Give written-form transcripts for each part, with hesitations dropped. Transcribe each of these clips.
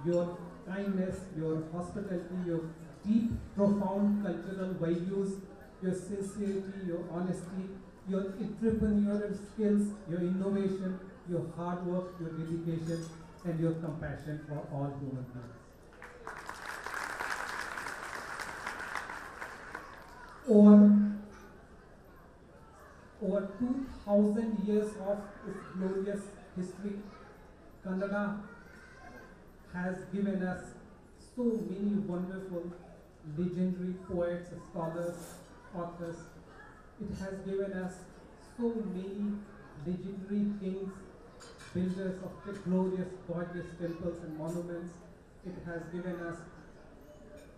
your kindness, your hospitality, your deep, profound cultural values, your sincerity, your honesty, your entrepreneurial skills, your innovation, your hard work, your dedication, and your compassion for all human beings. Over 2000 years of its glorious history, Kannada has given us so many wonderful, legendary poets, scholars, authors. It has given us so many legendary kings, builders of the glorious, gorgeous temples and monuments. It has given us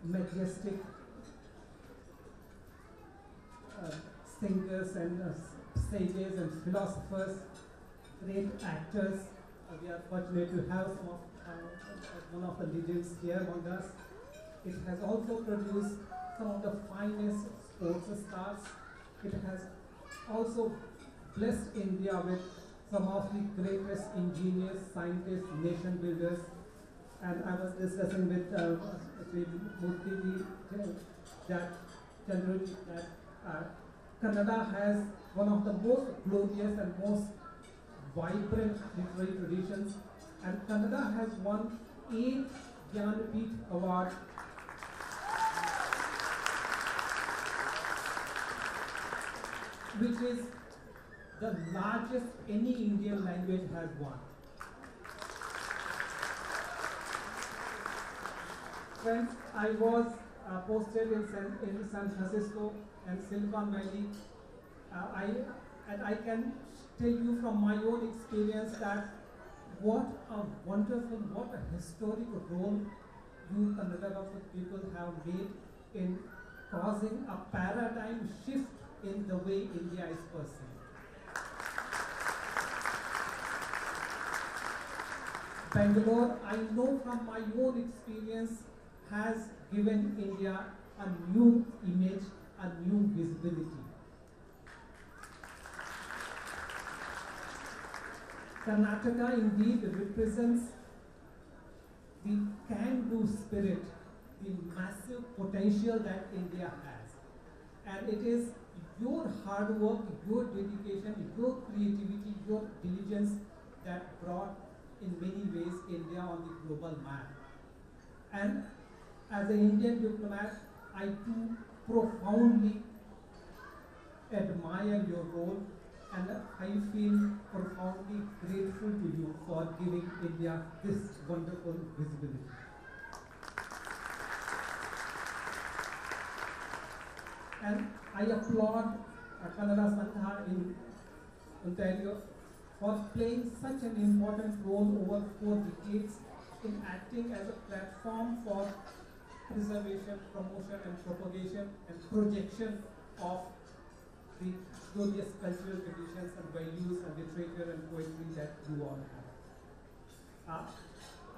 majestic singers and sages and philosophers, great actors. We are fortunate to have one of the legends here among us. It has also produced some of the finest sports stars. It has also blessed India with some of the greatest engineers, scientists, nation builders. And I was discussing with Murthy that generally that Kannada has one of the most glorious and most vibrant literary traditions, and Kannada has won 8 Jnanpith Awards, which is the largest any Indian language has won. Friends, I was posted in San Francisco and Silicon Valley. I can tell you from my own experience that what a wonderful, what a historic role you Kannada people have made in causing a paradigm shift in the way India is perceived. Bangalore, I know from my own experience, has given India a new image, a new visibility. Karnataka indeed represents the can-do spirit, the massive potential that India has. And it is your hard work, your dedication, your creativity, your diligence that brought in many ways India on the global map. And as an Indian diplomat, I too profoundly admire your role, and I feel profoundly grateful to you for giving India this wonderful visibility. And I applaud Kannada Sangha in Ontario for playing such an important role over 4 decades in acting as a platform for preservation, promotion, and propagation and projection of the glorious cultural traditions and values and literature and poetry that you all have.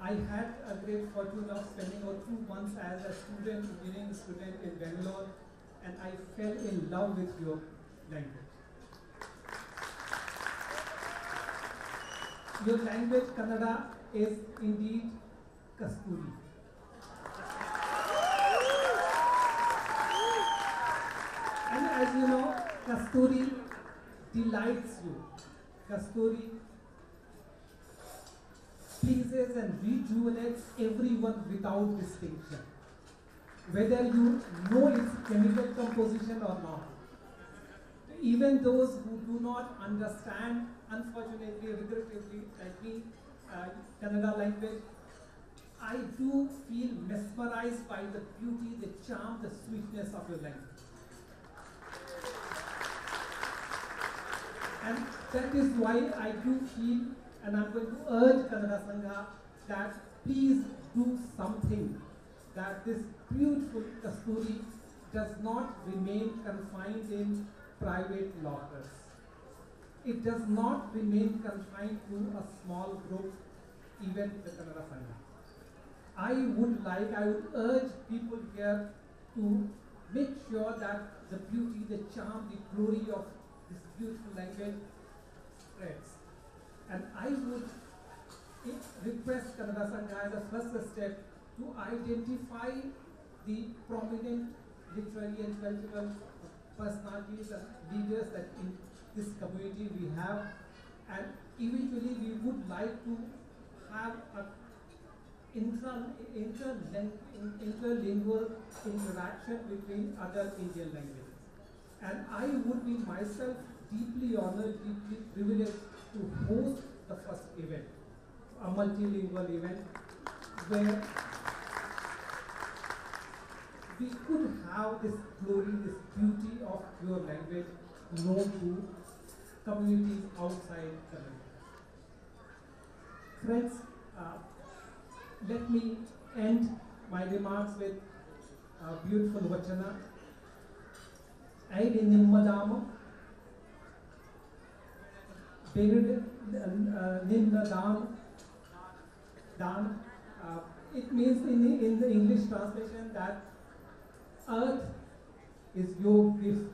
I had a great fortune of spending about 2 months as a engineering student in Bangalore, and I fell in love with your language. Your language, Kannada, is indeed Kasturi. And as you know, Kasturi delights you. Kasturi pleases and rejuvenates everyone without distinction, whether you know its chemical composition or not. Even those who do not understand, unfortunately, regrettably, like me, Kannada language, I do feel mesmerized by the beauty, the charm, the sweetness of your language. And that is why I do feel, and I'm going to urge Kannada Sangha, that please do something, that this beautiful Kasturi does not remain confined in private lockers. It does not remain confined to a small group, even the Kannada Sangha. I would urge people here to make sure that the beauty, the charm, the glory of this beautiful language spreads. And I would it requests Kannada Sangha as a first step to identify the prominent literary and cultural personalities and leaders that in this community we have, and eventually we would like to have a interlingual interaction between other Indian languages. And I would be myself deeply honored, deeply privileged to host the first event, a multilingual event, where we could have this glory, this beauty of your language known to communities outside Kannada. Friends, let me end my remarks with a beautiful vachana. Aidi nimmadama, berid nimna dan. It means in the English translation that earth is your gift,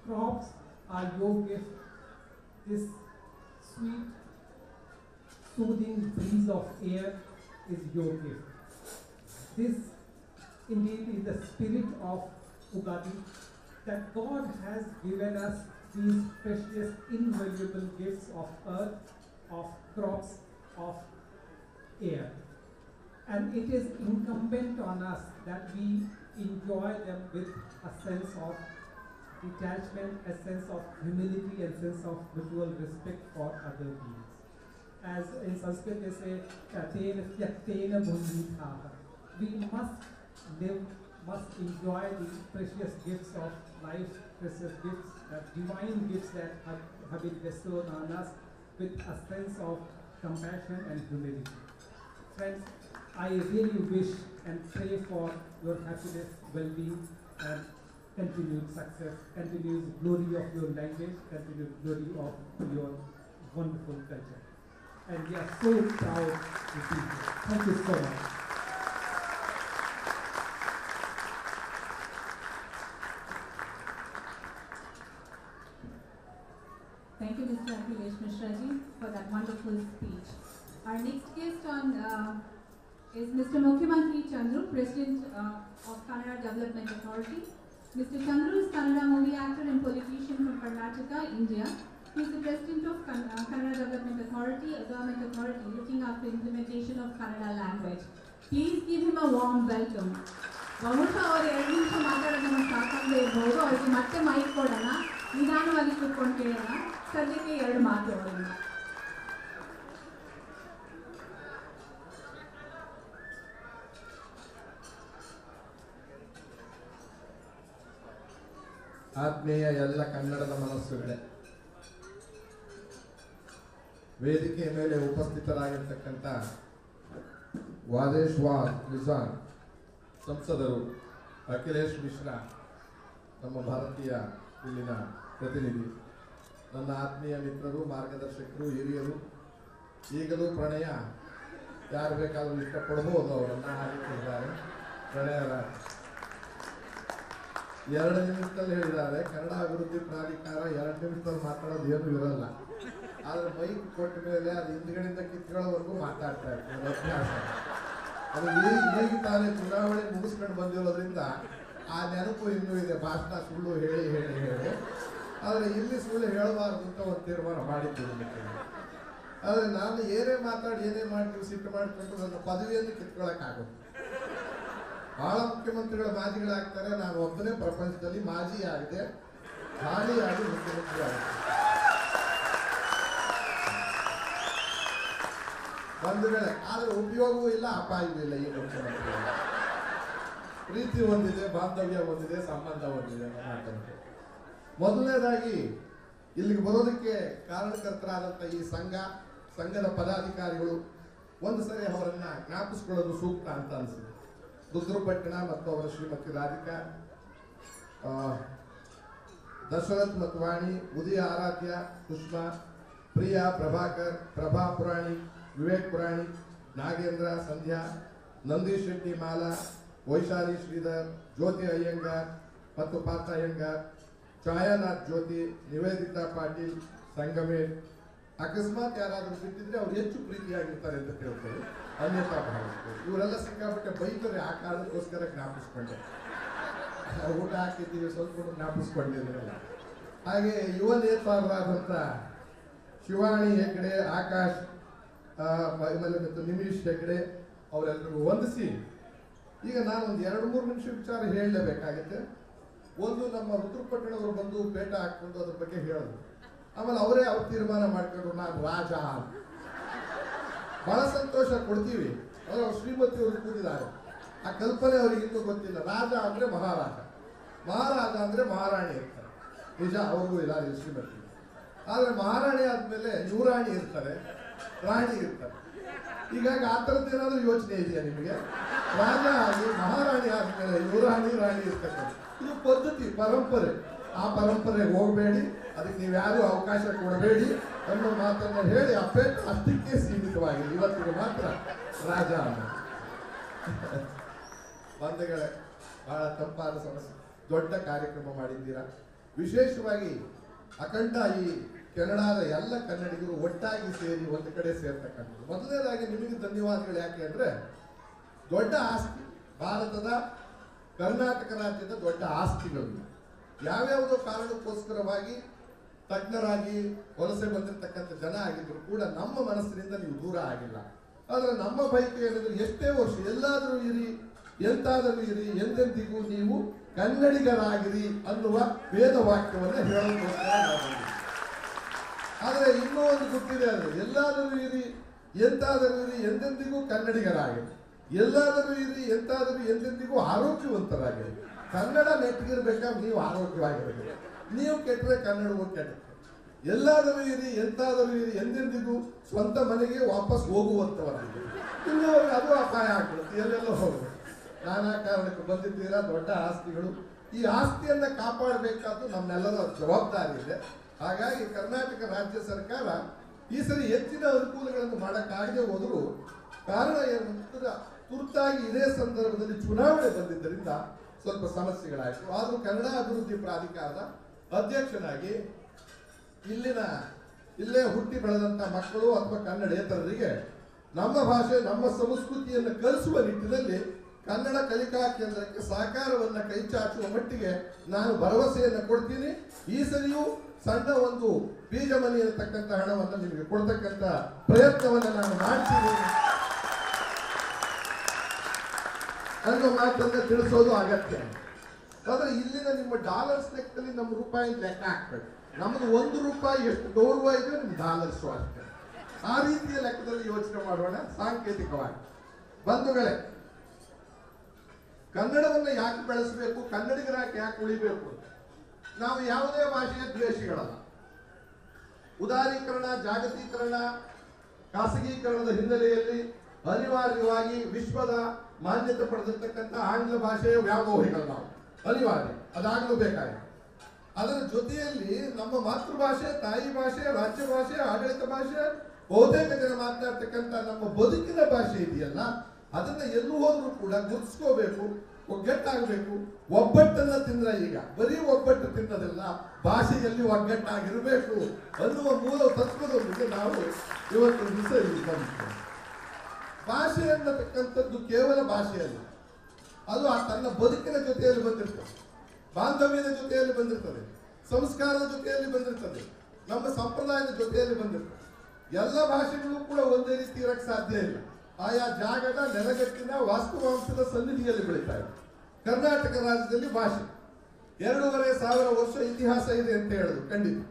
crops are your gift, this sweet, soothing breeze of air is your gift. This indeed is the spirit of Ugadi, that God has given us these precious, invaluable gifts of earth, of crops, of air. And it is incumbent on us that we enjoy them with a sense of detachment, a sense of humility, and sense of mutual respect for other beings. As in Sanskrit they say, we must live, must enjoy the precious gifts of life, precious gifts, divine gifts that have been bestowed on us with a sense of compassion and humility. Friends, I really wish and pray for your happiness, well-being, and continued success, continued glory of your language, continued glory of your wonderful culture. And we are so proud to be here. Thank you so much. Thank you, Mr. Akhilesh Mishraji, for that wonderful speech. Our next guest on is Mr. Mukhyamantri Chandru, President of Kannada Development Authority. Mr. Chandru is Kannada movie actor and politician from Karnataka, India. He is the President of Kannada Development Authority, a government authority looking after implementation of Kannada language. Please give him a warm welcome. ಬಹುಶಃ ಅವರು 2 ನಿಮಿಷ ಮಾತಾಡೋದು ನಮಗೆ ಸಾಕಾಗದೇ ಇರಬಹುದು. ಅವರಿಗೆ ಮತ್ತೆ mic ಕೊಡೋಣ, ನಿಧಾನವಾಗಿ ಕೂತ್ಕೊಂಡು ಕೇಳೋಣ. ಸದ್ಯಕ್ಕೆ 2 ಮಾತು ಅವರಿಂದ. ಆತ್ಮೀಯ ಎಲ್ಲ ಕನ್ನಡದ ಮನಸ್ಸುಗಳೇ, ವೇದಿಕೆಯ ಮೇಲೆ ಉಪಸ್ಥಿತರಾಗಿರ್ತಕ್ಕಂಥ ವಾದೇಶ್ವಾರ್ ನಿಜಾನ್ ಸಂಸದರು, ಅಖಿಲೇಶ್ ಮಿಶ್ರಾ ನಮ್ಮ ಭಾರತೀಯ ಇಲ್ಲಿನ ಪ್ರತಿನಿಧಿ, ನನ್ನ ಆತ್ಮೀಯ ಮಿತ್ರರು, ಮಾರ್ಗದರ್ಶಕರು, ಹಿರಿಯರು, ಈಗಲೂ ಪ್ರಣಯ ಯಾರು ಬೇಕಾದರೂ ಇಷ್ಟಪಡಬಹುದು ಅವರನ್ನು ಹಾಕಿದ್ದಾರೆ. ಪ್ರಣಯರಾಜ್ 2 ನಿಮಿಷದಲ್ಲಿ ಹೇಳಿದ್ದಾರೆ. ಕನ್ನಡ ಅಭಿವೃದ್ಧಿ ಪ್ರಾಧಿಕಾರ 2 ನಿಮಿಷದಲ್ಲಿ ಮಾತಾಡೋದು ಏನು ಇರಲ್ಲ, ಆದರೆ ಮೈಕ್ ಕೊಟ್ಟ ಮೇಲೆ ಅದು ಹಿಂದ್ಗಡೆಯಿಂದ ಕಿತ್ಕೊಳ್ಳೋವರೆಗೂ ಮಾತಾಡ್ತಾ ಇರ್ತಾರೆ. ಅಭ್ಯಾಸ ಅದು ಈಗ ತಾನೇ ಚುನಾವಣೆ ಮುಗಿಸ್ಕೊಂಡು ಬಂದಿರೋದ್ರಿಂದ ಆ ನೆನಪು ಇನ್ನೂ ಇದೆ. ಭಾಷಣ ಸುಳ್ಳು ಹೇಳಿ ಹೇಳಿ ಹೇಳಿ, ಆದರೆ ಇಲ್ಲಿ ಸುಳ್ಳು ಹೇಳಬಾರ್ದು ಅಂತ ಒಂದು ತೀರ್ಮಾನ ಮಾಡಿದ್ದೀವಿ. ಆದರೆ ನಾನು ಏನೇ ಮಾತಾಡಿ ಏನೇ ಮಾಡ್ತೀವಿ ಸಿಟ್ಟು ಮಾಡಿಕೊಂಡು ನನ್ನ ಪದವಿಯನ್ನು ಕಿತ್ಕೊಳ್ಳೋಕ್ಕಾಗುತ್ತೆ. ಬಹಳ ಮುಖ್ಯಮಂತ್ರಿಗಳ ಮಾಜಿಗಳಾಗ್ತಾರೆ, ನಾನು ಒಬ್ಬನೇ ಪ್ರಪಂಚದಲ್ಲಿ ಮಾಜಿ ಆಗಿದೆ, ಹಾನಿಯಾಗಿ ಮುಖ್ಯಮಂತ್ರಿ ಆಗಿದೆ. ಒಂದು ವೇಳೆ ಆದರೆ ಉಪಯೋಗವೂ ಇಲ್ಲ, ಅಪಾಯವೂ ಇಲ್ಲ. ಈ ಮುಖ್ಯಮಂತ್ರಿ ಪ್ರೀತಿ ಹೊಂದಿದೆ, ಬಾಂಧವ್ಯ ಹೊಂದಿದೆ, ಸಂಬಂಧ ಹೊಂದಿದೆ. ಮೊದಲನೇದಾಗಿ ಇಲ್ಲಿಗೆ ಬರೋದಕ್ಕೆ ಕಾರಣಕರ್ತರಾದಂಥ ಈ ಸಂಘದ ಪದಾಧಿಕಾರಿಗಳು ಒಂದು ಸರಿ ಅವರನ್ನ ಜ್ಞಾಪಿಸ್ಕೊಳ್ಳೋದು ಸೂಕ್ತ ಅಂತ ಅನಿಸಿದೆ. ರುದ್ರಪಟ್ಟಣ ಮತ್ತು ಅವರ ಶ್ರೀಮತಿ ರಾಧಿಕಾ, ದಶರಥ್ ಮತ್ತು ವಾಣಿ, ಉದಯ ಆರಾಧ್ಯ, ಸುಷ್ಮಾ, ಪ್ರಿಯಾ, ಪ್ರಭಾಕರ್, ಪ್ರಭಾ ಪುರಾಣಿ, ವಿವೇಕ್ ಪುರಾಣಿ, ನಾಗೇಂದ್ರ, ಸಂಧ್ಯಾ, ನಂದೀಶ್ ಶೆಟ್ಟಿ, ಮಾಲಾ, ವೈಶಾಲಿ ಶ್ರೀಧರ್, ಜ್ಯೋತಿ ಅಯ್ಯಂಗಾರ್ ಮತ್ತು ಪಾರ್ಥ ಅಯ್ಯಂಗಾರ್, ಛಾಯಾನಾಥ್ ಜ್ಯೋತಿ, ನಿವೇದಿತಾ ಪಾಟೀಲ್, ಸಂಗಮೇಶ್, ಅಕಸ್ಮಾತ್ ಯಾರಾದ್ರೂ ಬಿಟ್ಟಿದ್ರೆ ಅವ್ರು ಹೆಚ್ಚು ಪ್ರೀತಿಯಾಗಿರ್ತಾರೆ ಅಂತ ತಿಳ್ಕೊಳ್ಳಿ, ಅನ್ಯತಾ ಭಾವಿಸ್ತಾರೆ. ಇವರೆಲ್ಲ ಸಿಕ್ಕಾಪಟ್ಟೆ ಬೈತಾರೆ, ಆ ಕಾರಣಕ್ಕೋಸ್ಕರ ಜ್ಞಾಪಿಸ್ಕೊಂಡೆ. ಊಟ ಹಾಕಿದ್ದೀವಿ ಸ್ವಲ್ಪ ಜ್ಞಾಪಿಸ್ಕೊಂಡಿದ್ರಲ್ಲ. ಹಾಗೆ ಯುವ ನೇತಾರರಾದಂಥ ಶಿವಾಣಿ ಹೆಗ್ಡೆ, ಆಕಾಶ್ ಮತ್ತು ನಿಮಿಷ್ ಹೆಗ್ಡೆ ಅವರೆಲ್ಲರಿಗೂ ವಂದಿಸಿ, ಈಗ ನಾನು ಒಂದು 2-3 ನಿಮಿಷ ವಿಚಾರ ಹೇಳಲೇಬೇಕಾಗುತ್ತೆ. ಒಂದು, ನಮ್ಮ ರುದ್ರಪಟ್ಟಣವರು ಬಂದು ಪೇಟ ಹಾಕೊಂಡು ಅದ್ರ ಬಗ್ಗೆ ಹೇಳಿದ್ರು. ಆಮೇಲೆ ಅವರೇ ಅವ್ರು ತೀರ್ಮಾನ ಮಾಡ್ಕೊಂಡ್ರು ನಾನು ರಾಜ. ಬಹಳ ಸಂತೋಷ ಕೊಡ್ತೀವಿ. ಅವ್ರು ಶ್ರೀಮತಿಯವರು ಕೂತಿದ್ದಾರೆ, ಆ ಕಲ್ಪನೆ ಅವ್ರಿಗೆ ಇನ್ನೂ ಗೊತ್ತಿಲ್ಲ. ರಾಜ ಅಂದ್ರೆ ಮಹಾರಾಜ, ಮಹಾರಾಜ ಅಂದ್ರೆ ಮಹಾರಾಣಿ ಇರ್ತಾರೆ. ನಿಜ, ಅವ್ರಿಗೂ ಇದ್ದಾರೆ ಶ್ರೀಮತಿ. ಆದ್ರೆ ಮಹಾರಾಣಿ ಆದ್ಮೇಲೆ ಯುವರಾಣಿ ಇರ್ತಾರೆ, ರಾಣಿ ಇರ್ತಾರೆ. ಹೀಗಾಗಿ ಆ ಥರದ್ದೇನಾದ್ರೂ ಯೋಚನೆ ಇದೆಯಾ ನಿಮಗೆ? ರಾಜ ಆಗಿ ಮಹಾರಾಣಿ ಆದ್ಮೇಲೆ ಯುವರಾಣಿ, ರಾಣಿ ಇರ್ತಕ್ಕಂಥ ಇದು ಪದ್ಧತಿ, ಪರಂಪರೆ. ಆ ಪರಂಪರೆಗೆ ಹೋಗಬೇಡಿ, ಅದಕ್ಕೆ ನೀವು ಯಾರು ಅವಕಾಶ ಕೊಡಬೇಡಿ ಅನ್ನೋ ಮಾತನ್ನ ಹೇಳಿ ಆ ಪೇಟ ಅಷ್ಟಕ್ಕೆ ಸೀಮಿತವಾಗಿದೆ. ಇವತ್ತಿಗೆ ಮಾತ್ರ ರಾಜ ಅನ್ನೋ ಬಂಧುಗಳೇ, ಬಹಳ ತಂಪಾದ ಸಮಸ್ಯೆ, ದೊಡ್ಡ ಕಾರ್ಯಕ್ರಮ ಮಾಡಿದ್ದೀರಾ. ವಿಶೇಷವಾಗಿ ಅಖಂಡ ಈ ಕೆನಡಾದ ಎಲ್ಲ ಕನ್ನಡಿಗರು ಒಟ್ಟಾಗಿ ಸೇರಿ ಒಂದು ಕಡೆ ಸೇರ್ತಕ್ಕಂಥದ್ದು. ಮೊದಲನೇದಾಗಿ ನಿಮಗೆ ಧನ್ಯವಾದಗಳು. ಯಾಕೆ ಅಂದ್ರೆ ದೊಡ್ಡ ಆಸ್ತಿ, ಭಾರತದ ಕರ್ನಾಟಕ ರಾಜ್ಯದ ದೊಡ್ಡ ಆಸ್ತಿಗಳು ಯಾವ್ಯಾವುದೋ ಕಾರಣಕ್ಕೋಸ್ಕರವಾಗಿ ತಜ್ಞರಾಗಿ ವಲಸೆ ಬಂದಿರತಕ್ಕಂಥ ಜನ ಆಗಿದ್ರು ಕೂಡ ನಮ್ಮ ಮನಸ್ಸಿನಿಂದ ನೀವು ದೂರ ಆಗಿಲ್ಲ. ಆದ್ರೆ ನಮ್ಮ ಬೈಕ್ ಏನಿದ್ರು ಎಷ್ಟೇ ವರ್ಷ ಎಲ್ಲಾದರೂ ಇರಿ, ಎಂತಾದರೂ ಇರಿ, ಎಂದೆಂದಿಗೂ ನೀವು ಕನ್ನಡಿಗರಾಗಿರಿ ಅನ್ನುವ ವೇದ ವಾಕ್ಯವನ್ನು ಹೇಳೋದಕ್ಕೋಸ್ಕರ ನಾವು ಬಂದಿದ್ದೀವಿ. ಆದರೆ ಇನ್ನೂ ಒಂದು ಗೊತ್ತಿದೆ, ಅದು ಎಲ್ಲಾದರೂ ಇರಿ, ಎಂತಾದರೂ ಇರಿ, ಎಂದೆಂದಿಗೂ ಕನ್ನಡಿಗರಾಗಿರಿ. ಎಲ್ಲಾದರೂ ಇರಿ, ಎಂತಾದರೂ ಎಂದೆಂದಿಗೂ ಆರೋಗ್ಯವಂತರಾಗಿರಿ. ಕನ್ನಡ ನೆಟ್ಟಿಗಿರ್ಬೇಕಾದ್ರೆ ನೀವು ಆರೋಗ್ಯವಾಗಿರಬೇಕು. ನೀವು ಕೆಟ್ಟರೆ ಕನ್ನಡವೂ ಕೆಟ್ಟರೆ. ಎಲ್ಲಾದರೂ ಇರಿ, ಎಂತಾದರೂ ಇರಿ, ಎಂದೆಂದಿಗೂ ಸ್ವಂತ ಮನೆಗೆ ವಾಪಸ್ ಹೋಗುವಂತವರಾಗಿ. ಇಲ್ಲಿವರೆಗೆ ಅದು ಅಪಾಯ ಆಗ್ಬಿಡುತ್ತೆ, ಎಲ್ಲೆಲ್ಲೋ ಹೋಗ್ಬೇಕು. ನಾನಾ ಕಾರಣಕ್ಕೆ ಬಂದಿದ್ದೀರಾ, ದೊಡ್ಡ ಆಸ್ತಿಗಳು. ಈ ಆಸ್ತಿಯನ್ನ ಕಾಪಾಡಬೇಕಾದ್ದು ನಮ್ಮೆಲ್ಲರ ಜವಾಬ್ದಾರಿ ಇದೆ. ಹಾಗಾಗಿ ಕರ್ನಾಟಕ ರಾಜ್ಯ ಸರ್ಕಾರ ಈ ಸರಿ ಹೆಚ್ಚಿನ ಅನುಕೂಲಗಳನ್ನು ಮಾಡೋಕ್ಕಾಗದೆ ಹೋದರೂ ಕಾರಣ ಏನಂತ ತುರ್ತಾಗಿ ಇದೇ ಸಂದರ್ಭದಲ್ಲಿ ಚುನಾವಣೆ ಬಂದಿದ್ದರಿಂದ ಸ್ವಲ್ಪ ಸಮಸ್ಯೆಗಳಾಯಿತು. ಆದರೂ ಕನ್ನಡ ಅಭಿವೃದ್ಧಿ ಪ್ರಾಧಿಕಾರದ ಅಧ್ಯಕ್ಷನಾಗಿ ಇಲ್ಲೇ ಹುಟ್ಟಿ ಬೆಳೆದಂತ ಮಕ್ಕಳು ಅಥವಾ ಕನ್ನಡೇತರರಿಗೆ ನಮ್ಮ ಭಾಷೆ, ನಮ್ಮ ಸಂಸ್ಕೃತಿಯನ್ನು ಕಲಿಸುವ ನಿಟ್ಟಿನಲ್ಲಿ ಕನ್ನಡ ಕಲಿಕಾ ಕೇಂದ್ರಕ್ಕೆ ಸಹಕಾರವನ್ನ ಕೈಚಾಚುವ ಮಟ್ಟಿಗೆ ನಾನು ಭರವಸೆಯನ್ನು ಕೊಡ್ತೀನಿ. ಈ ಸರಿಯೂ ಸಣ್ಣ ಒಂದು ಬೀಜ ಮನಿ ಇರತಕ್ಕಂಥ ಹಣವನ್ನು ನಿಮಗೆ ಕೊಡ್ತಕ್ಕಂಥ ಪ್ರಯತ್ನವನ್ನು ನಾನು ಮಾಡ್ತೀನಿ ಅನ್ನೋ ಮಾತನ್ನ ತಿಳಿಸೋದು ಅಗತ್ಯ. ಆದ್ರೆ ಇಲ್ಲಿನ ನಿಮ್ಮ ಡಾಲರ್ಸ್ ಲೆಕ್ಕದಲ್ಲಿ ನಮ್ಮ ರೂಪಾಯಿ ಲೆಕ್ಕ ಹಾಕ್ಬೇಕು. ನಮ್ದು ₹1 ಎಷ್ಟು ಗೌರವ ಇದೆ, ನಿಮ್ ಡಾಲರ್ಸ್ ಅಷ್ಟೇ. ಆ ರೀತಿಯ ಲೆಕ್ಕದಲ್ಲಿ ಯೋಚನೆ ಮಾಡೋಣ ಸಾಂಕೇತಿಕವಾಗಿ. ಬಂಧುಗಳೇ, ಕನ್ನಡವನ್ನ ಯಾಕೆ ಬೆಳೆಸಬೇಕು, ಕನ್ನಡಿಗರಾಗಿ ಯಾಕೆ ಉಳಿಬೇಕು? ನಾವು ಯಾವುದೇ ಭಾಷೆಯ ದ್ವೇಷಿಗಳಲ್ಲ. ಉದಾರೀಕರಣ, ಜಾಗತೀಕರಣ, ಖಾಸಗೀಕರಣದ ಹಿನ್ನೆಲೆಯಲ್ಲಿ ಅನಿವಾರ್ಯವಾಗಿ ವಿಶ್ವದ ಮಾನ್ಯತೆ ಪಡೆದಿರ್ತಕ್ಕಂಥ ಆಂಗ್ಲ ಭಾಷೆಯ ವ್ಯಾಮೋಹಿಗಳು ನಾವು, ಅನಿವಾರ್ಯ, ಅದಾಗಲೂ ಬೇಕಾಗಿದೆ. ಅದರ ಜೊತೆಯಲ್ಲಿ ನಮ್ಮ ಮಾತೃಭಾಷೆ, ತಾಯಿ ಭಾಷೆ, ರಾಜ್ಯ ಭಾಷೆ, ಆಡಳಿತ ಭಾಷೆ, ಬಹುತೇಕ ಜನ ಮಾತನಾಡ್ತಕ್ಕಂಥ ನಮ್ಮ ಬದುಕಿನ ಭಾಷೆ ಇದೆಯಲ್ಲ, ಅದನ್ನ ಎಲ್ಲೂ ಹೋದ್ರೂ ಕೂಡ ಗುರುತಿಸ್ಕೋಬೇಕು, ಒಗ್ಗಟ್ಟಾಗಬೇಕು. ಒಬ್ಬಟ್ಟನ್ನ ತಿಂದ್ರ ಈಗ ಬರೀ ಒಬ್ಬಟ್ಟು ತಿನ್ನೋದಿಲ್ಲ, ಭಾಷೆಯಲ್ಲಿ ಒಗ್ಗಟ್ಟಾಗಿರಬೇಕು ಅನ್ನುವ ಮೂಲ ತತ್ವದೊಂದಿಗೆ ನಾವು ಇವತ್ತು ದಿವಸ ಇಲ್ಲಿ ಬಂದಿದ್ದೇವೆ. ಭಾಷೆ ಅನ್ನತಕ್ಕಂಥದ್ದು ಕೇವಲ ಭಾಷೆಯಲ್ಲ, ಅದು ತನ್ನ ಬದುಕಿನ ಜೊತೆಯಲ್ಲಿ ಬಂದಿರ್ತದೆ, ಬಾಂಧವ್ಯದ ಜೊತೆಯಲ್ಲಿ ಬಂದಿರ್ತದೆ, ಸಂಸ್ಕಾರದ ಜೊತೆಯಲ್ಲಿ ಬಂದಿರ್ತದೆ, ನಮ್ಮ ಸಂಪ್ರದಾಯದ ಜೊತೆಯಲ್ಲಿ ಬಂದಿರ್ತದೆ. ಎಲ್ಲ ಭಾಷೆಗಳು ಕೂಡ ಒಂದೇ ರೀತಿ ಇರಕ್ಕೆ ಸಾಧ್ಯ ಇಲ್ಲ. ಆಯಾ ಜಾಗದ ನೆಲಗಟ್ಟಿನ ವಾಸ್ತವಾಂಶದ ಸನ್ನಿಧಿಯಲ್ಲಿ ಬೆಳೀತಾ ಇದೆ. ಕರ್ನಾಟಕ ರಾಜ್ಯದಲ್ಲಿ ಭಾಷೆ 2500 ವರ್ಷ ಇತಿಹಾಸ ಇದೆ ಅಂತ ಹೇಳಿದ್ರು, ಖಂಡಿತ.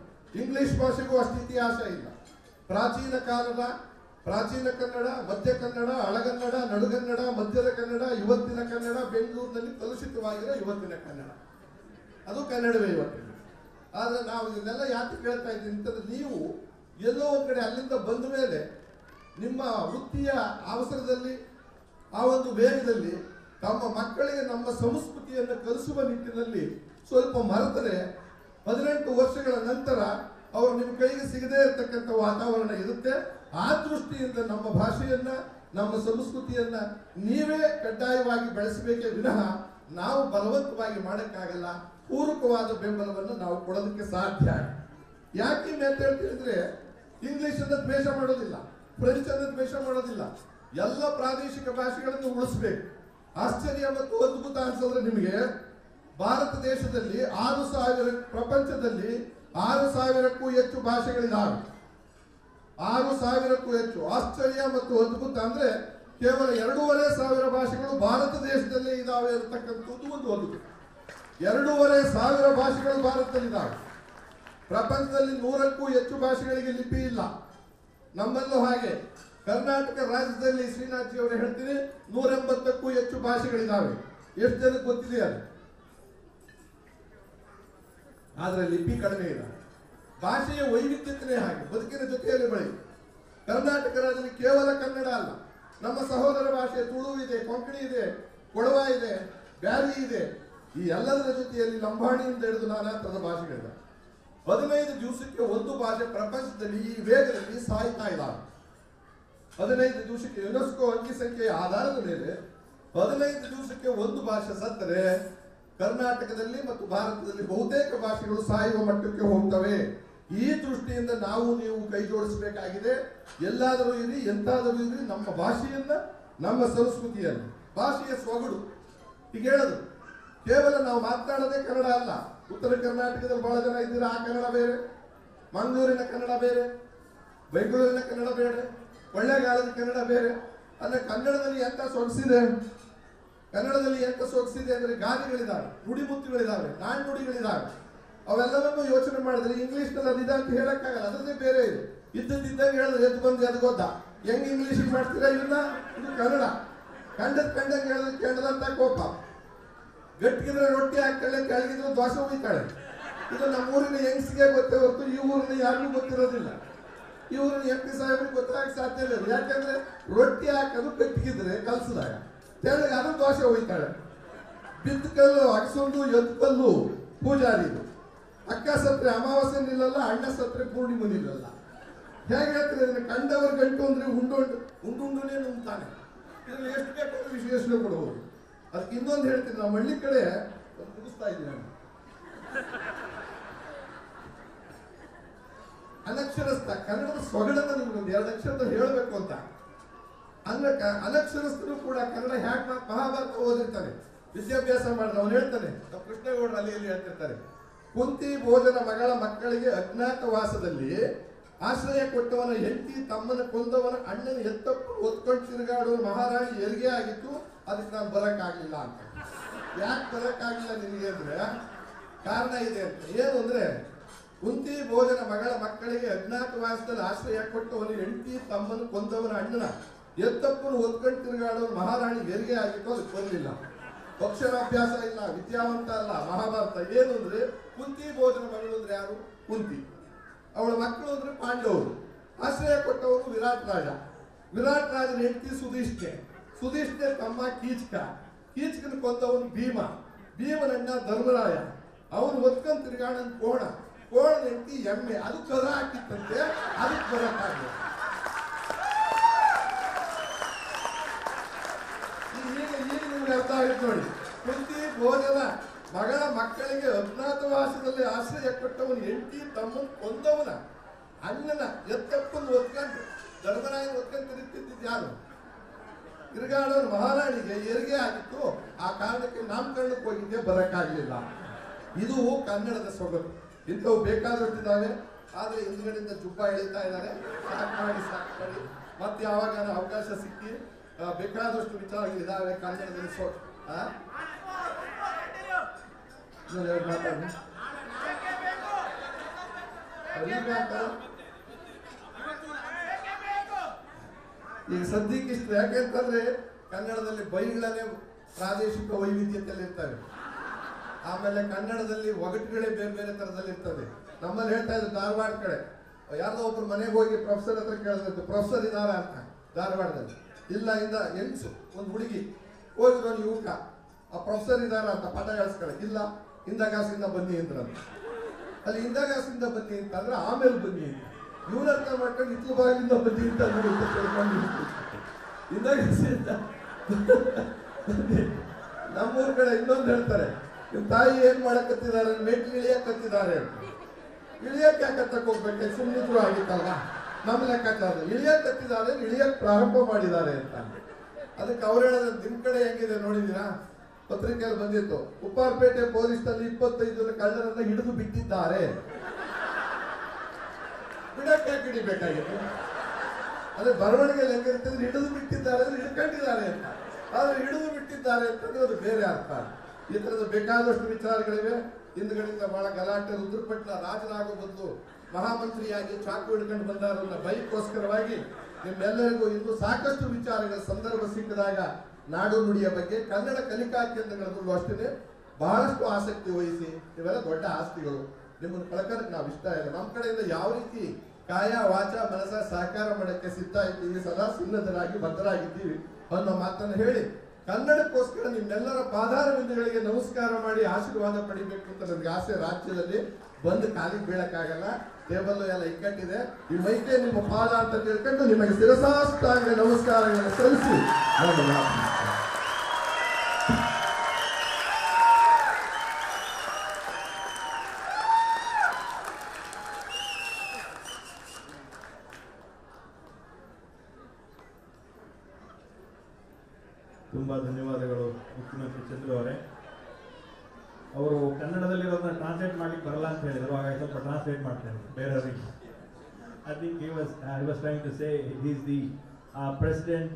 ಇಂಗ್ಲಿಷ್ ಭಾಷೆಗೂ ಅಷ್ಟು ಇತಿಹಾಸ ಇಲ್ಲ. ಪ್ರಾಚೀನ ಕಾಲದ ಪ್ರಾಚೀನ ಕನ್ನಡ, ಮಧ್ಯ ಕನ್ನಡ, ಹಳಗನ್ನಡ, ನಡುಗನ್ನಡ, ಮಧ್ಯದ ಕನ್ನಡ, ಇವತ್ತಿನ ಕನ್ನಡ, ಬೆಂಗಳೂರಿನಲ್ಲಿ ಕಲುಷಿತವಾಗಿರೋ ಇವತ್ತಿನ ಕನ್ನಡ, ಅದು ಕನ್ನಡವೇ ಇವತ್ತಿನ. ಆದ್ರೆ ನಾವು ಇದನ್ನೆಲ್ಲ ಯಾಕೆ ಕೇಳ್ತಾ ಇದ್ದೀನಿ ಅಂತಂದ್ರೆ, ನೀವು ಎಲ್ಲೋ ಒಂದ್ ಕಡೆ ಅಲ್ಲಿಂದ ಬಂದ ಮೇಲೆ ನಿಮ್ಮ ವೃತ್ತಿಯ ಅವಸರದಲ್ಲಿ, ಆ ಒಂದು ವೇಗದಲ್ಲಿ ತಮ್ಮ ಮಕ್ಕಳಿಗೆ ನಮ್ಮ ಸಂಸ್ಕೃತಿಯನ್ನು ಕಲಿಸುವ ನಿಟ್ಟಿನಲ್ಲಿ ಸ್ವಲ್ಪ ಮರೆತರೆ 18 ವರ್ಷಗಳ ನಂತರ ಅವರು ನಿಮ್ಮ ಕೈಗೆ ಸಿಗದೇ ಇರತಕ್ಕಂಥ ವಾತಾವರಣ ಇರುತ್ತೆ. ಆ ದೃಷ್ಟಿಯಿಂದ ನಮ್ಮ ಭಾಷೆಯನ್ನ, ನಮ್ಮ ಸಂಸ್ಕೃತಿಯನ್ನ ನೀವೇ ಕಡ್ಡಾಯವಾಗಿ ಬೆಳೆಸಬೇಕೇ ವಿನಃ ನಾವು ಬಲವಂತವಾಗಿ ಮಾಡೋಕ್ಕಾಗಲ್ಲ. ಪೂರಕವಾದ ಬೆಂಬಲವನ್ನು ನಾವು ಕೊಡೋದಕ್ಕೆ ಸಾಧ್ಯ. ಯಾಕೆ ಅಂತ ಹೇಳ್ತಿದ್ರೆ, ಇಂಗ್ಲಿಷ್ ಅನ್ನು ದ್ವೇಷ ಮಾಡೋದಿಲ್ಲ, ಫ್ರೆಂಚ್ ಅನ್ನು ದ್ವೇಷ ಮಾಡೋದಿಲ್ಲ. ಎಲ್ಲ ಪ್ರಾದೇಶಿಕ ಭಾಷೆಗಳನ್ನು ಉಳಿಸಬೇಕು. ಆಶ್ಚರ್ಯ ಮತ್ತು ಅದ್ಭುತ ಅನ್ಸಿದ್ರೆ ನಿಮಗೆ, ಭಾರತ ದೇಶದಲ್ಲಿ 6,000 ಪ್ರಪಂಚದಲ್ಲಿ 6,000ಕ್ಕೂ ಹೆಚ್ಚು ಭಾಷೆಗಳಿದ್ದಾವೆ. 6,000ಕ್ಕೂ ಹೆಚ್ಚು. ಆಶ್ಚರ್ಯ ಮತ್ತು ಅದ್ಭುತ ಅಂದ್ರೆ ಕೇವಲ 2,500 ಭಾಷೆಗಳು ಭಾರತ ದೇಶದಲ್ಲೇ ಇದಾವೆ ಇರತಕ್ಕಂಥದ್ದು ಒಂದು ಅದ್ಭುತ. 2,500 ಭಾಷೆಗಳು ಭಾರತದಲ್ಲಿದ್ದಾವೆ. ಪ್ರಪಂಚದಲ್ಲಿ 100ಕ್ಕೂ ಹೆಚ್ಚು ಭಾಷೆಗಳಿಗೆ ಲಿಪಿ ಇಲ್ಲ. ನಮ್ಮಲ್ಲೂ ಹಾಗೆ. ಕರ್ನಾಟಕ ರಾಜ್ಯದಲ್ಲಿ ಶ್ರೀನಾಥ್ ಜಿ ಅವರು ಹೇಳ್ತೀನಿ 180ಕ್ಕೂ ಹೆಚ್ಚು ಭಾಷೆಗಳಿದ್ದಾವೆ. ಎಷ್ಟು ಜನಕ್ಕೆ ಗೊತ್ತಿದೆ ಅದು? ಆದ್ರೆ ಲಿಪಿ ಕಡಿಮೆ ಇಲ್ಲ. ಭಾಷೆಯ ವೈವಿಧ್ಯತೆ ಹಾಗೆ ಬದುಕಿನ ಜೊತೆಯಲ್ಲಿ ಬೆಳೆಯಿತು. ಕರ್ನಾಟಕ ರಾಜ್ಯದಲ್ಲಿ ಕೇವಲ ಕನ್ನಡ ಅಲ್ಲ, ನಮ್ಮ ಸಹೋದರ ಭಾಷೆ ತುಳು ಇದೆ, ಕೊಂಕಣಿ ಇದೆ, ಕೊಡವ ಇದೆ, ಬ್ಯಾರಿ ಇದೆ. ಈ ಎಲ್ಲದರ ಜೊತೆಯಲ್ಲಿ ಲಂಬಾಣಿಯಿಂದ ಹಿಡಿದು ನಾನಾ ತರದ ಭಾಷೆಗಳಿವೆ. 15 ದಿವಸಕ್ಕೆ ಒಂದು ಭಾಷೆ ಪ್ರಪಂಚದಲ್ಲಿ ಈ ವೇಗದಲ್ಲಿ ಸಾಯ್ತಾ ಇದ್ದಾವೆ. 15 ದಿವಸಕ್ಕೆ ಯುನೆಸ್ಕೋ ಅಂಕಿ ಸಂಖ್ಯೆಯ ಆಧಾರದ ಮೇಲೆ 15 ದಿವಸಕ್ಕೆ ಒಂದು ಭಾಷೆ ಸತ್ತರೆ ಕರ್ನಾಟಕದಲ್ಲಿ ಮತ್ತು ಭಾರತದಲ್ಲಿ ಬಹುತೇಕ ಭಾಷೆಗಳು ಸಾಯುವ ಮಟ್ಟಕ್ಕೆ ಹೋಗ್ತವೆ. ಈ ದೃಷ್ಟಿಯಿಂದ ನಾವು ನೀವು ಕೈ ಜೋಡಿಸಬೇಕಾಗಿದೆ. ಎಲ್ಲಾದರೂ ಇರಿ, ಎಂತಾದರೂ ಇರಿ, ನಮ್ಮ ಭಾಷೆಯನ್ನ, ನಮ್ಮ ಸಂಸ್ಕೃತಿಯನ್ನು, ಭಾಷೆಯ ಸೊಗಡು. ಈಗ ಹೇಳೋದು ಕೇವಲ ನಾವು ಮಾತನಾಡೋದೇ ಕನ್ನಡ ಅಲ್ಲ. ಉತ್ತರ ಕರ್ನಾಟಕದಲ್ಲಿ ಬಹಳ ಜನ ಇದ್ದೀರಾ, ಆ ಕನ್ನಡ ಬೇರೆ, ಮಂಗಳೂರಿನ ಕನ್ನಡ ಬೇರೆ, ಬೆಂಗಳೂರಿನ ಕನ್ನಡ ಬೇರೆ, ಕೊಳ್ಳೇಗಾಲದ ಕನ್ನಡ ಬೇರೆ. ಅಂದ್ರೆ ಕನ್ನಡದಲ್ಲಿ ಎಂತ ಸೊಗಸಿದೆ, ಕನ್ನಡದಲ್ಲಿ ಎಂತ ಸೊಗಸಿದೆ ಅಂದ್ರೆ ಗಾದೆಗಳಿದ್ದಾವೆ, ನುಡಿಮುತ್ತುಗಳಿದ್ದಾವೆ, ನಾಣ್ಣುಡಿಗಳಿದ್ದಾವೆ. ಅವೆಲ್ಲವನ್ನೂ ಯೋಚನೆ ಮಾಡಿದ್ರೆ ಇಂಗ್ಲಿಷ್ನಲ್ಲಿ ಅದಿದೆ ಅಂತ ಹೇಳಕ್ಕಾಗಲ್ಲ. ಅದರದ್ದೇ ಬೇರೆ ಇದೆ. ಇದ್ದಂಗೆ ಹೇಳಿದ್ರೆ ಎದ್ದು ಬಂದು ಅದು ಗೊತ್ತಾ ಹೆಂಗ್ ಇಂಗ್ಲಿಷ್ ಮಾಡ್ತೀರಾ ಇದನ್ನ? ಇದು ಕನ್ನಡ. ಕಂಡಂಗೆ ಹೇಳಿದ್ರೆ ಕೆಂಡದಂತ ಕೋಪ. ಗಟ್ಟಿಗಿದ್ರೆ ರೊಟ್ಟಿ ಹಾಕ್ತಾಳೆ, ಕೆಳಗಿದ್ರೆ ದೋಸೆ ಹೋಗ್ತಾಳೆ. ಇದು ನಮ್ಮೂರಿನ ಹೆಂಗ್ಸಿಗೆ ಗೊತ್ತೇ ಹೊರತು ಈ ಊರಿನ ಯಾರಿಗೂ ಗೊತ್ತಿರೋದಿಲ್ಲ. ಈ ಊರಿನ ಎಂಪಿ ಸಾಹೇಬ್ರಿಗೆ ಗೊತ್ತಾಗಕ್ಕೆ ಸಾಧ್ಯ ಇಲ್ಲ. ಯಾಕಂದ್ರೆ ರೊಟ್ಟಿ ಹಾಕೋದು ಗಟ್ಟಿಗಿದ್ರೆ ಕಲ್ಸಿದಾಗ ತೆಳಗೆ ಅದು ದೋಸೆ ಹೋಗ್ತಾಳೆ. ಬಿದ್ದ ಕಲ್ಲು ಅಗಸೊಂದು ಎದ್ದು ಕಲ್ಲು ಪೂಜಾರಿ. ಅಕ್ಕ ಸತ್ರೆ ಅಮಾವಾಸ್ಯೆ ನಿಲ್ಲಲ್ಲ, ಅಣ್ಣ ಸತ್ರೆ ಪೂರ್ಣಿಮೆ ನಿಲ್ಲಲ್ಲ. ಹೇಗೆ ಹೇಳ್ತಾರೆ ಅದನ್ನ? ಕಂಡವರ ಗಂಟು ಅಂದ್ರೆ ಉಂಡುಂಡುನೇ ನುಂಗ್ತಾನೆ. ಇದ್ರಲ್ಲಿ ಎಷ್ಟು ಬೇಕಾದ್ರೂ ವಿಶ್ಲೇಷಣೆ ಕೊಡಬಹುದು. ಅದಕ್ಕೆ ಇನ್ನೊಂದು ಹೇಳ್ತೀನಿ, ನಾವು ಹಳ್ಳಿ ಕಡೆ ಮುಗಿಸ್ತಾ ಇದ್ದೀನಿ ನಾನು. ಅನಕ್ಷರಸ್ಥ ಕನ್ನಡದ ಸೊಗಡನ್ನ ನಿಮ್ಗೊಂದು 2 ಅಕ್ಷರದಲ್ಲಿ ಹೇಳಬೇಕು ಅಂತ ಅನ್ನಕ ಅನಕ್ಷರಸ್ಥರು ಕೂಡ ಕನ್ನಡ ಹ್ಯಾಕ್ ಮಹಾಭಾರತ ಓದಿರ್ತಾನೆ, ವಿದ್ಯಾಭ್ಯಾಸ ಮಾಡಿದ ಅವನು ಹೇಳ್ತಾನೆ. ನಾವು ಕೃಷ್ಣೇಗೌಡರು ಅಲ್ಲಿ ಹೇಳ್ತಿರ್ತಾರೆ, ಕುಂತಿ ಭೋಜನ ಮಗಳ ಮಕ್ಕಳಿಗೆ ಅಜ್ಞಾತವಾಸದಲ್ಲಿ ಆಶ್ರಯ ಕೊಟ್ಟವನ ಹೆಂಡತಿ ತಮ್ಮನ ಕೊಂದವನ ಅಣ್ಣನ ಎತ್ತಪ್ಪು ಒತ್ಕೊಂಡು ತಿರುಗಾಡುವ ಮಹಾರಾಣಿ ಹೆರಿಗೆ ಆಗಿತ್ತು. ಅದಕ್ಕೆ ನಾನು ಬರಕ್ಕಾಗ್ಲಿಲ್ಲ ಅಂತ. ಯಾಕೆ ಬರಕ್ಕಾಗಿಲ್ಲ ನಿನಗೆ ಅಂದ್ರೆ ಕಾರಣ ಇದೆ ಅಂತ. ಏನು ಅಂದ್ರೆ ಕುಂತಿ ಭೋಜನ ಮಗಳ ಮಕ್ಕಳಿಗೆ ಅಜ್ಞಾತವಾಸದಲ್ಲಿ ಆಶ್ರಯ ಕೊಟ್ಟವನ ಹೆಂಡತಿ ತಮ್ಮನ ಕೊಂದವನ ಅಣ್ಣನ ಎತ್ತಪ್ಪನ್ನು ಒತ್ಕೊಂಡು ತಿರುಗಾಡುವ ಮಹಾರಾಣಿ ಹೆರಿಗೆ ಆಗಿತ್ತು. ಅದಕ್ಕೆ ಬರಲಿಲ್ಲ. ಅಕ್ಷರಾಭ್ಯಾಸ ಇಲ್ಲ, ವಿದ್ಯಾವಂತ ಅಲ್ಲ. ಮಹಾಭಾರತ ಏನು ಅಂದ್ರೆ ಕುಂತಿ ಭೋಜನ ಮಗಳು ಅಂದ್ರೆ ಯಾರು? ಕುಂತಿ. ಅವಳ ಮಕ್ಕಳು ಅಂದ್ರೆ ಪಾಂಡವರು. ಆಶ್ರಯ ಕೊಟ್ಟವರು ವಿರಾಟ್ ರಾಜ. ವಿರಾಟ್ ರಾಜನ ಹೆಂಡತಿ ಸುಧಿಷ್ಠೆ. ಸುಧಿಷ್ಠೆ ತಮ್ಮ ಕೀಚಕ. ಕೀಚಕನ ಕೊಂದವನು ಭೀಮ. ಭೀಮನಣ್ಣ ಧರ್ಮರಾಯ. ಅವನು ಒತ್ಕೊಂಡ್ ತಿರುಗಾಡನ್ ಕೋಣ. ಕೋಣನ ಹೆಂಡತಿ ಎಮ್ಮೆ. ಅದು ಕದ ಹಾಕಿತ್ತಂತೆ, ಅದಕ್ಕೆ ಬರಕ್ಕಾಗಲ್ಲ. ಈಗ ನಿಮ್ಗೆ ಅರ್ಥ ಆಗುತ್ತೆ ನೋಡಿ. ಕುಂತಿ ಭೋಜನ ಮಗಳ ಮಕ್ಕಳಿಗೆ ಅಜ್ಞಾತವಾಸದಲ್ಲಿ ಆಶ್ರಯ ಕೊಟ್ಟವನು ಹೆಂಡತಿ ತಮ್ಮನ ಕೊಂದವನ ಅಣ್ಣನ ಎತ್ತಪ್ಪನ್ನು ಒತ್ಕೊಂಡು ಧರ್ಮರಾಯನ ಒತ್ಕೊಂಡು ತಿರುಗ್ತಿದ್ದ ಯಾರು? ತಿರುಗಾಡೋನು ಮಹಾರಾಣಿಗೆ ಹೆರಿಗೆ ಆಗಿತ್ತು. ಆ ಕಾರಣಕ್ಕೆ ನಾಮಕರಣಕ್ಕೆ ಹೋಗಿದ್ದೆ, ಬರಕ್ಕಾಗ್ಲಿಲ್ಲ. ಇದು ಕನ್ನಡದ ಸೊಗಡು. ಇಂಥವು ಬೇಕಾದಷ್ಟಿದ್ದಾವೆ. ಆದ್ರೆ ಹಿಂದ್ಗಡೆಯಿಂದ ಜುಬ್ಬ ಎಳಿತಾ ಇದ್ದಾರೆ. ಸಾಕು ಮಾಡಿ ಮತ್ತೆ ಯಾವಾಗ ಅವಕಾಶ ಸಿಕ್ಕಿ ಬೇಕಾದಷ್ಟು ವಿಚಾರಗಳಿದ್ದಾವೆ ಕನ್ನಡದಲ್ಲಿ. ಈಗ ಸದ್ಯಕ್ಕೆ ಇಷ್ಟು. ಯಾಕೆಂತಂದ್ರೆ ಕನ್ನಡದಲ್ಲಿ ಬೈಗಳನ್ನೇ ಪ್ರಾದೇಶಿಕ ವೈವಿಧ್ಯತೆಯಲ್ಲಿ ಇರ್ತವೆ. ಆಮೇಲೆ ಕನ್ನಡದಲ್ಲಿ ಒಗಟುಗಳೇ ಬೇರೆ ಬೇರೆ ತರದಲ್ಲಿ ಇರ್ತದೆ. ನಮ್ಮಲ್ಲಿ ಹೇಳ್ತಾ ಇದ್ರು ಧಾರವಾಡ ಕಡೆ ಯಾರ್ದೋ ಒಬ್ರು ಮನೆಗೆ ಹೋಗಿ ಪ್ರೊಫೆಸರ್ ಹತ್ರ ಕೇಳಿದ್ರು, ಪ್ರೊಫೆಸರ್ ಇದಾರ ಅಂತ. ಧಾರವಾಡದಲ್ಲಿ ಇಲ್ಲ, ಇಂದ ಹೆಂಗ್ಸು ಒಂದು ಹುಡುಗಿ ಹೋಗಿದ್ರು ಒಂದು ಯುವಕ, ಆ ಪ್ರೊಫೆಸರ್ ಇದಾರ ಅಂತ ಪಾಠ ಹೇಳಿಸ್ಕೊಳ್ಳಿ. ಇಲ್ಲ, ಇಂದಗಾಸಿಂದ ಬನ್ನಿ ಅಂದ್ರಂತ. ಅಲ್ಲಿ ಇಂದಗಾಸಿಂದ ಬನ್ನಿ ಅಂತಂದ್ರೆ ಆಮೇಲೆ ಬನ್ನಿ ಅಂತ. ಇವನ ಅರ್ಥ ಮಾಡ್ಕೊಂಡು ಇತ್ಲು ಬಾಗಿಲಿಂದ ಬನ್ನಿ ಅಂತ ತಿಳ್ಕೊಂಡು ಇಂದಗಾಸಿಂದ. ನಮ್ಮೂರ್ ಕಡೆ ಇನ್ನೊಂದು ಹೇಳ್ತಾರೆ, ನಿಮ್ ತಾಯಿ ಏನ್ ಮಾಡಕತ್ತಿದ್ದಾರೆ? ಮೆಟ್ಲು ಇಳಿಯಕತ್ತಿದ್ದಾರೆ ಅಂತ. ಇಳಿಯಕ್ಕೆ ಯಾಕೆ ತಕ್ಕೋಗ್ಬೇಕು? ಸುಮ್ಮನಿದ್ರು ಆಗಿತ್ತಲ್ವಾ? ನಮ್ಮ ಲೆಕ್ಕಾಚಾರ ಇಳಿಯಕ್ಕೆ ಕಟ್ಟಿದ್ದಾರೆ, ಇಳಿಯಕ್ಕೆ ಪ್ರಾರಂಭ ಮಾಡಿದ್ದಾರೆ ಅಂತ. ಅದಕ್ಕೆ ಅವ್ರು ಹೇಳೋದು ನಿಮ್ ಕಡೆ ಹೆಂಗಿದೆ ನೋಡಿದೀರಾ? ಪತ್ರಿಕೆಯಲ್ಲಿ ಬಂದಿತ್ತು, ಉಪ್ಪಾರಪೇಟೆ ಪೊಲೀಸ್ನಲ್ಲಿ 25 ಜನ ಕಳ್ಳರನ್ನ ಹಿಡಿದು ಬಿಟ್ಟಿದ್ದಾರೆ. ಬಿಡಕ್ಕೆ ಹಿಡಿಬೇಕಾಗಿತ್ತು. ಅದೇ ಬರವಣಿಗೆಯಲ್ಲಿ ಹೆಂಗಿರ್ತದೆ, ಹಿಡಿದು ಬಿಟ್ಟಿದ್ದಾರೆ ಅಂದ್ರೆ ಹಿಡ್ಕೊಂಡಿದ್ದಾರೆ ಅಂತ. ಆದ್ರೆ ಹಿಡಿದು ಬಿಟ್ಟಿದ್ದಾರೆ ಅಂತಂದ್ರೆ ಅದು ಬೇರೆ ಅರ್ಥ. ಈ ತರದ ಬೇಕಾದಷ್ಟು ವಿಚಾರಗಳಿವೆ. ಹಿಂದ್ಗಡೆಯಿಂದ ಬಹಳ ಗಲಾಟೆ. ರುದ್ರಪಟ್ನ ರಾಜನಾಗೋ ಬದಲು ಮಹಾಮಂತ್ರಿಯಾಗಿ ಚಾಕು ಹಿಡ್ಕೊಂಡು ಬಂದಾರನ್ನ ಬೈಕ್ಗೋಸ್ಕರವಾಗಿ ನಿಮ್ಮೆಲ್ಲರಿಗೂ ಇನ್ನೂ ಸಾಕಷ್ಟು ವಿಚಾರಗಳ ಸಂದರ್ಭ ಸಿಕ್ಕಿದಾಗ ನಾಡು ನುಡಿಯ ಬಗ್ಗೆ ಕನ್ನಡ ಕಲಿಕಾ ಕೇಂದ್ರಗಳಲ್ಲೂ ಅಷ್ಟೇ ಬಹಳಷ್ಟು ಆಸಕ್ತಿ ವಹಿಸಿ. ಇವೆಲ್ಲ ದೊಡ್ಡ ಆಸ್ತಿಗಳು. ನಿಮ್ಮನ್ನು ಕಳ್ಕೊಳಕ್ಕೆ ನಾವು ಇಷ್ಟ ಇಲ್ಲ. ನಮ್ಮ ಕಡೆಯಿಂದ ಯಾವ ರೀತಿ ಕಾಯ ವಾಚ ಮನಸ ಸಹಕಾರ ಮಾಡಕ್ಕೆ ಸಿದ್ಧ ಇದ್ದೀವಿ, ಸದಾ ಸಿದ್ಧರಾಗಿ ಬದ್ಧರಾಗಿದ್ದೀವಿ ಅನ್ನೋ ಮಾತನ್ನು ಹೇಳಿ, ಕನ್ನಡಕ್ಕೋಸ್ಕರ ನಿಮ್ಮೆಲ್ಲರ ಪಾದಾರವಿಂದಗಳಿಗೆ ನಮಸ್ಕಾರ ಮಾಡಿ ಆಶೀರ್ವಾದ ಪಡಿಬೇಕು ಅಂತ ನನಗೆ ಆಸೆ. ರಾಜ್ಯದಲ್ಲಿ ಬಂದು ಕಾಲಿಗೆ ಬೀಳಕ್ಕಾಗಲ್ಲ, ಟೇಬಲ್ ಎಲ್ಲ ಇಕ್ಕಟ್ಟಿದೆ. ಈ ಮೈಕೆ ನಿಮ್ಮ ಪಾದ ಅಂತ ತಿಳ್ಕೊಂಡು ನಿಮಗೆ ಶಿರಸಾಷ್ಟಾಂಗ ನಮಸ್ಕಾರಗಳನ್ನು ಸಲ್ಲಿಸಿ ನಾನು ಮಾತು. ತುಂಬ ಧನ್ಯವಾದಗಳು ಮುಖ್ಯಮಂತ್ರಿ ಚಂದ್ರು ಅವರೇ. ಅವರು ಕನ್ನಡದಲ್ಲಿರೋದನ್ನ ಟ್ರಾನ್ಸ್ಲೇಟ್ ಮಾಡ್ಲಿಕ್ಕೆ ಬರಲ್ಲ ಅಂತ ಹೇಳಿದ್ರು, ಹಾಗಾಗಿ ಸ್ವಲ್ಪ ಟ್ರಾನ್ಸ್ಲೇಟ್ ಮಾಡ್ತೇನೆ ಬೇರೆಯವರಿಗೆ. I think he was trying to say he's the president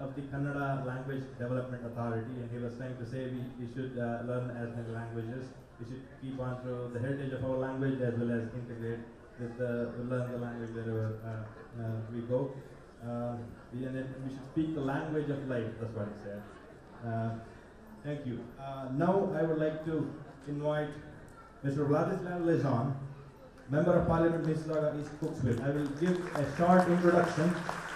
of the Kannada Language Development Authority, and he was trying to say we should learn as many languages. We should keep on to the heritage of our language as well as integrate with learn the language wherever we go. And then we should speak the language of life. That's what he said. Thank you. Now I would like to invite Mr. Vladislav Lezon, Member of Parliament, Mississauga East Cooksville. I will give a short introduction.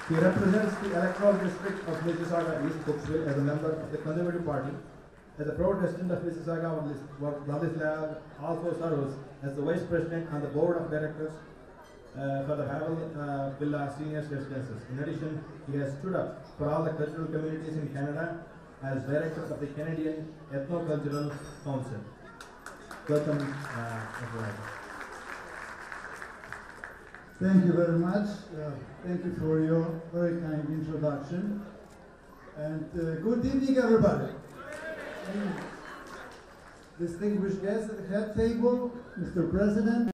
He represents the electoral district of Mississauga East Cooksville as a member of the Conservative Party. As a proud resident of Mississauga, Vladislav also serves as the Vice President on the Board of Directors for the Havel Villa Senior Residences. In addition, he has stood up for all the cultural communities in Canada as Director of the Canadian Ethno-Cultural Council. Welcome, Mr. Thank you very much. Thank you for your very kind introduction. And good evening, everybody. Distinguished guests at the head table, Mr. President,